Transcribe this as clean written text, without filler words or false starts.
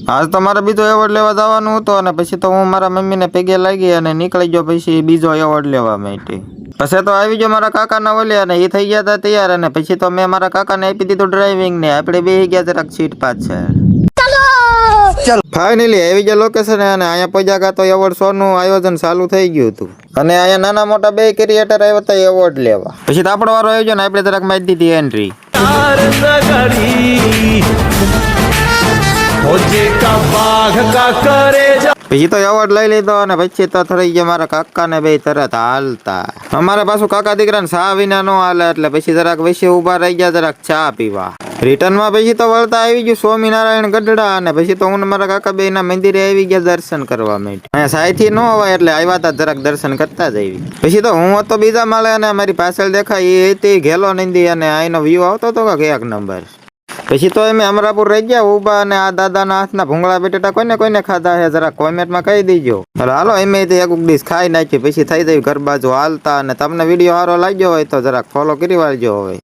આજ તો મારે બીજો એવોર્ડ લેવા જવાનું હતો અને પછી તો હું મારા મમ્મીને પગે લાગી અને નીકળી ગયો પછી બીજો એવોર્ડ લેવા માટે. પછી તો આવી ગયો મારા કાકાના ઓલ્યા અને એ થઈ ગયા હતા તૈયાર અને પછી તો મેં મારા કાકાને આપી દીધું ડ્રાઇવિંગ ને આપણે બેસી ગયા જરાક સીટ પાછળ. ફાઇનલી આવી ગયા લોકેશન અને અહીંયા પહોંચ્યા તો એવોર્ડ શો નું આયોજન ચાલુ થઈ ગયું હતું અને અહીંયા નાના મોટા બે ક્રિએટર આવ્યા હતા એવોર્ડ લેવા. પછી તો આપણો વારો આવી ગયો ને આપણે જરાક મારી દીધી એન્ટ્રી. પછી તો એવોર્ડ લઈ લીધો અને પછી તો થઈ ગયા મારા કાકા ને બે તરત હાલતા. અમારે પાછું કાકા દીકરાને ચા વિના નો હાલે એટલે પછી જરાક વચ્ચે ઉભા રહી ગયા જરાક ચા પીવા. રિટર્ન માં પછી તો વળતા આવી ગયું સ્વામિનારાયણ ગઢડા અને પછી તો હું મારા કાકા બે ના મંદિરે આવી ગયા દર્શન કરવા માટે. અહીંયા સાયથી ન હોય એટલે આવ્યા હતા જરાક દર્શન કરતા જ આવી. પછી તો હું હતો બીજા માળે અને મારી પાછળ દેખાય એ હતી ઘેલો નંદી અને આનો વ્યૂ આવતો હતો કે એક નંબર. પછી તો અમે અમરાપુર રહી ગયા ઉભા અને આ દાદાના હાથના ભૂંગળા બટેટા કોઈને ખાધા છે જરા કોમેન્ટમાં કહી દીજો. હાલો એમ એક ડીશ ખાઈ નાખી પછી થઈ જાય ઘર બાજુ હાલતા અને તમને વિડીયો સારો લાગ્યો હોય તો જરાક ફોલો કરી વાળજો હવે.